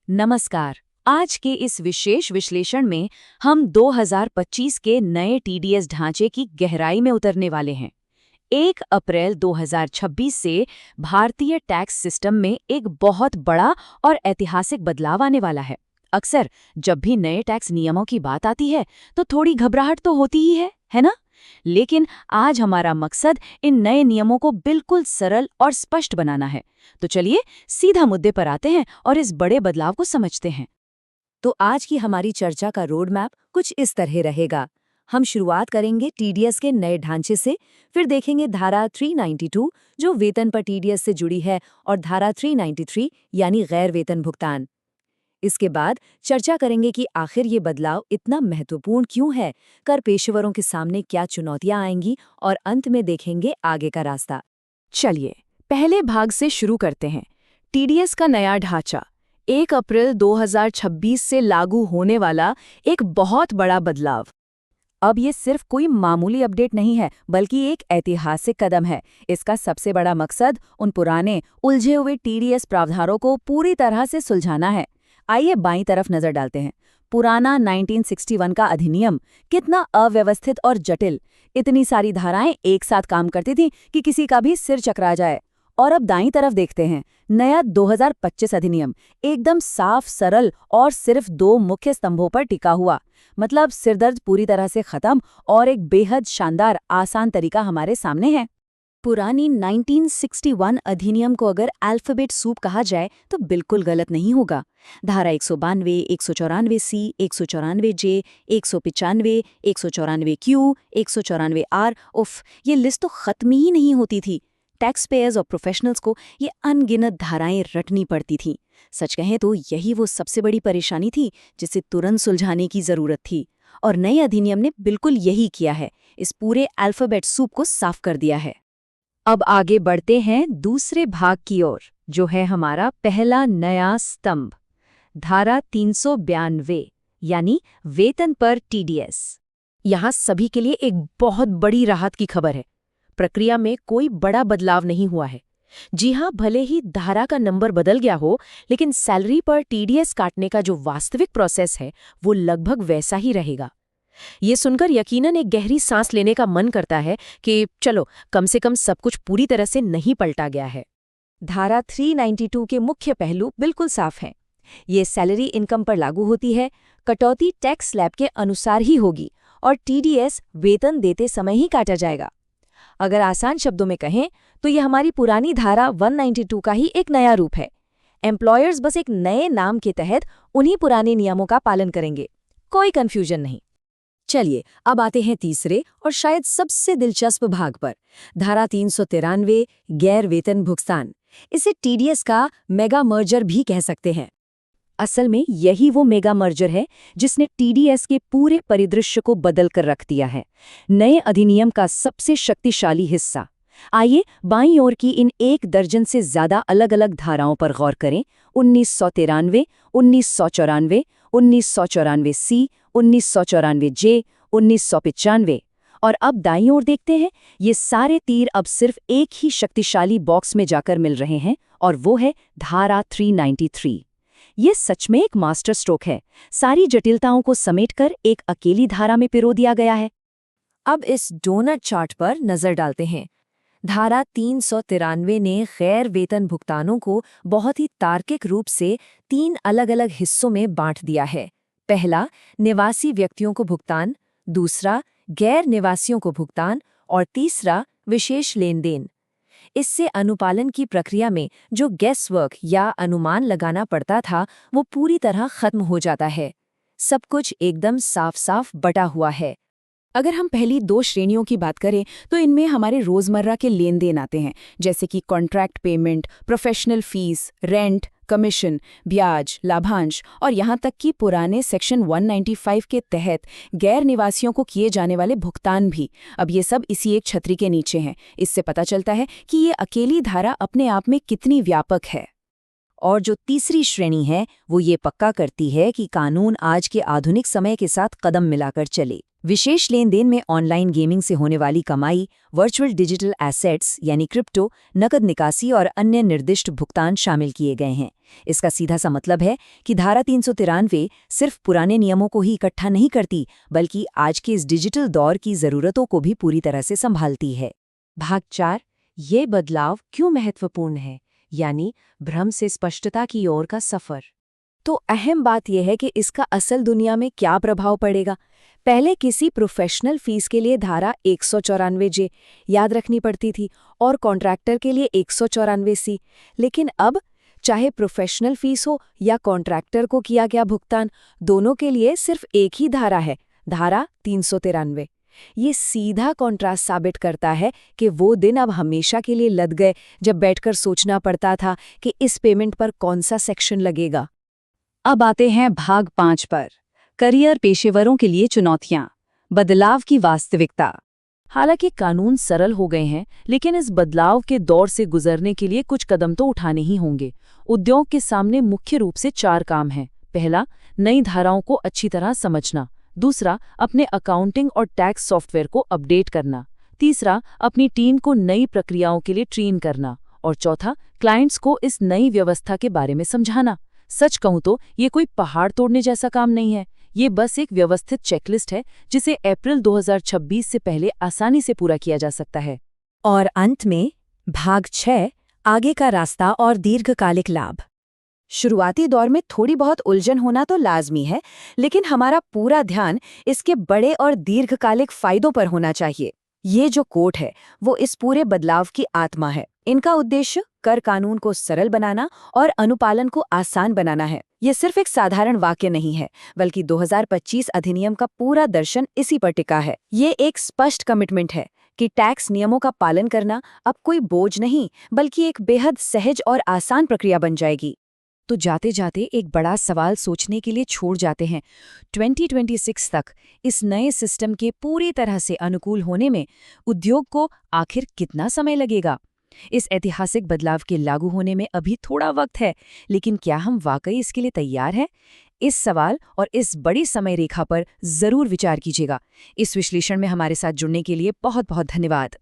नमस्कार। आज के इस विशेष विश्लेषण में हम 2025 के नए टीडीएस ढांचे की गहराई में उतरने वाले हैं। 1 अप्रैल 2026 से भारतीय टैक्स सिस्टम में एक बहुत बड़ा और ऐतिहासिक बदलाव आने वाला है। अक्सर जब भी नए टैक्स नियमों की बात आती है तो थोड़ी घबराहट तो होती ही है ना? लेकिन आज हमारा मकसद इन नए नियमों को बिल्कुल सरल और स्पष्ट बनाना है। तो चलिए सीधा मुद्दे पर आते हैं और इस बड़े बदलाव को समझते हैं। तो आज की हमारी चर्चा का रोड मैप कुछ इस तरह रहेगा। हम शुरुआत करेंगे टीडीएस के नए ढांचे से, फिर देखेंगे धारा 392 जो वेतन पर टीडीएस से जुड़ी है और धारा 393 यानी गैर वेतन भुगतान। इसके बाद चर्चा करेंगे कि आखिर ये बदलाव इतना महत्वपूर्ण क्यों है, कर पेशेवरों के सामने क्या चुनौतियां आएंगी और अंत में देखेंगे आगे का रास्ता। चलिए पहले भाग से शुरू करते हैं। टीडीएस का नया ढांचा 1 अप्रैल 2026 से लागू होने वाला एक बहुत बड़ा बदलाव। अब ये सिर्फ कोई मामूली अपडेट नहीं है, बल्कि एक ऐतिहासिक कदम है। इसका सबसे बड़ा मकसद उन पुराने उलझे हुए टीडीएस प्रावधानों को पूरी तरह से सुलझाना है। आइए बाईं तरफ नजर डालते हैं। पुराना 1961 का अधिनियम कितना अव्यवस्थित और जटिल। इतनी सारी धाराएं एक साथ काम करती थीं कि किसी का भी सिर चकरा जाए। और अब दाईं तरफ देखते हैं, नया 2025 अधिनियम एकदम साफ, सरल और सिर्फ 2 मुख्य स्तंभों पर टिका हुआ। मतलब सिरदर्द पूरी तरह से खत्म और एक बेहद शानदार, आसान तरीका हमारे सामने है। पुरानी 1961 अधिनियम को अगर अल्फाबेट सूप कहा जाए तो बिल्कुल गलत नहीं होगा। धारा 192, 194 सी, 194 जे, 195, 194 क्यू, 194 आर, उफ, ये लिस्ट तो खत्म ही नहीं होती थी। टैक्स पेयर्स और प्रोफेशनल्स को ये अनगिनत धाराएं रटनी पड़ती थीं। सच कहें तो यही वो सबसे बड़ी परेशानी थी जिसे तुरंत सुलझाने की जरूरत थी। और नए अधिनियम ने बिल्कुल यही किया है, इस पूरे अल्फाबेट सूप को साफ कर दिया है। अब आगे बढ़ते हैं दूसरे भाग की ओर, जो है हमारा पहला नया स्तंभ, धारा 392 यानी वेतन पर टीडीएस। यहाँ सभी के लिए एक बहुत बड़ी राहत की खबर है। प्रक्रिया में कोई बड़ा बदलाव नहीं हुआ है। जी हाँ, भले ही धारा का नंबर बदल गया हो, लेकिन सैलरी पर टीडीएस काटने का जो वास्तविक प्रोसेस है वो लगभग वैसा ही रहेगा। ये सुनकर यकीनन एक गहरी सांस लेने का मन करता है कि चलो, कम से कम सब कुछ पूरी तरह से नहीं पलटा गया है। धारा 392 के मुख्य पहलू बिल्कुल साफ हैं। ये सैलरी इनकम पर लागू होती है, कटौती टैक्स स्लैब के अनुसार ही होगी और टीडीएस वेतन देते समय ही काटा जाएगा। अगर आसान शब्दों में कहें तो ये हमारी पुरानी धारा 192 का ही एक नया रूप है। एम्प्लॉयर्स बस एक नए नाम के तहत उन्हीं पुराने नियमों का पालन करेंगे, कोई कंफ्यूजन नहीं। चलिए अब आते हैं तीसरे और शायद सबसे दिलचस्प भाग पर, धारा 393 गैर वेतन भुगतान। इसे टीडीएस का मेगा मर्जर भी कह सकते हैं। असल में यही वो मेगा मर्जर है जिसने टीडीएस के पूरे परिदृश्य को बदल कर रख दिया है। नए अधिनियम का सबसे शक्तिशाली हिस्सा। आइए बाईं ओर की इन 1 दर्जन से ज्यादा अलग अलग धाराओं पर गौर करें। 1993, 1994, 1994 सी, 1994 जे, 1995। और अब दाईं ओर देखते हैं, ये सारे तीर अब सिर्फ एक ही शक्तिशाली बॉक्स में जाकर मिल रहे हैं और वो है धारा 393। ये सच में एक मास्टर स्ट्रोक है। सारी जटिलताओं को समेटकर एक अकेली धारा में पिरो दिया गया है। अब इस डोनट चार्ट पर नजर डालते हैं। धारा 393 ने गैर वेतन भुगतानों को बहुत ही तार्किक रूप से 3 अलग-अलग हिस्सों में बांट दिया है। पहला, निवासी व्यक्तियों को भुगतान, दूसरा, गैर निवासियों को भुगतान और तीसरा, विशेष लेन-देन। इससे अनुपालन की प्रक्रिया में जो गेस वर्क या अनुमान लगाना पड़ता था वो पूरी तरह खत्म हो जाता है। सब कुछ एकदम साफ-साफ बटा हुआ है। अगर हम पहली 2 श्रेणियों की बात करें तो इनमें हमारे रोजमर्रा के लेन देन आते हैं, जैसे कि contract payment, professional fees, rent, commission, ब्याज, लाभांश और यहाँ तक कि पुराने सेक्शन 195 के तहत गैर निवासियों को किए जाने वाले भुगतान भी। अब ये सब इसी एक छतरी के नीचे हैं। इससे पता चलता है कि ये अकेली धारा अपने आप में कितनी व्यापक है। और जो तीसरी श्रेणी है वो ये पक्का करती है कि कानून आज के आधुनिक समय के साथ कदम मिलाकर चले। विशेष लेन देन में ऑनलाइन गेमिंग से होने वाली कमाई, वर्चुअल डिजिटल एसेट्स यानी क्रिप्टो, नकद निकासी और अन्य निर्दिष्ट भुगतान शामिल किए गए हैं। इसका सीधा सा मतलब है कि धारा 393 सिर्फ पुराने नियमों को ही इकट्ठा नहीं करती, बल्कि आज के इस डिजिटल दौर की ज़रूरतों को भी पूरी तरह से संभालती है। भाग 4, ये बदलाव क्यों महत्वपूर्ण है, यानी भ्रम से स्पष्टता की ओर का सफ़र। तो अहम बात यह है कि इसका असल दुनिया में क्या प्रभाव पड़ेगा। पहले किसी प्रोफेशनल फीस के लिए धारा 194 याद रखनी पड़ती थी और कॉन्ट्रैक्टर के लिए 194 लेकिन अब चाहे प्रोफेशनल फीस हो या कॉन्ट्रैक्टर को किया गया भुगतान, दोनों के लिए सिर्फ एक ही धारा है, धारा 393। ये सीधा कॉन्ट्रास्ट साबित करता है कि वो दिन अब हमेशा के लिए लद गए जब बैठकर सोचना पड़ता था कि इस पेमेंट पर कौन सा सेक्शन लगेगा। अब आते हैं भाग 5 पर, करियर पेशेवरों के लिए चुनौतियां, बदलाव की वास्तविकता। हालांकि कानून सरल हो गए हैं, लेकिन इस बदलाव के दौर से गुजरने के लिए कुछ कदम तो उठाने ही होंगे। उद्योग के सामने मुख्य रूप से 4 काम हैं। पहला, नई धाराओं को अच्छी तरह समझना। दूसरा, अपने अकाउंटिंग और टैक्स सॉफ्टवेयर को अपडेट करना। तीसरा, अपनी टीम को नई प्रक्रियाओं के लिए ट्रेन करना। और चौथा, क्लाइंट्स को इस नई व्यवस्था के बारे में समझाना। सच कहूं तो ये कोई पहाड़ तोड़ने जैसा काम नहीं है, ये बस एक व्यवस्थित चेकलिस्ट है जिसे अप्रैल 2026 से पहले आसानी से पूरा किया जा सकता है। और अंत में भाग 6, आगे का रास्ता और दीर्घकालिक लाभ। शुरुआती दौर में थोड़ी बहुत उलझन होना तो लाजमी है, लेकिन हमारा पूरा ध्यान इसके बड़े और दीर्घकालिक फायदों पर होना चाहिए। ये जो कोट है वो इस पूरे बदलाव की आत्मा है। इनका उद्देश्य कर कानून को सरल बनाना और अनुपालन को आसान बनाना है। ये सिर्फ एक साधारण वाक्य नहीं है, बल्कि 2025 अधिनियम का पूरा दर्शन इसी पर टिका है। ये एक स्पष्ट कमिटमेंट है कि टैक्स नियमों का पालन करना अब कोई बोझ नहीं, बल्कि एक बेहद सहज और आसान प्रक्रिया बन जाएगी। तो जाते जाते एक बड़ा सवाल सोचने के लिए छोड़ जाते हैं। 2026 तक इस नए सिस्टम के पूरी तरह से अनुकूल होने में उद्योग को आखिर कितना समय लगेगा? इस ऐतिहासिक बदलाव के लागू होने में अभी थोड़ा वक्त है, लेकिन क्या हम वाकई इसके लिए तैयार हैं? इस सवाल और इस बड़ी समय रेखा पर जरूर विचार कीजिएगा। इस विश्लेषण में हमारे साथ जुड़ने के लिए बहुत बहुत धन्यवाद।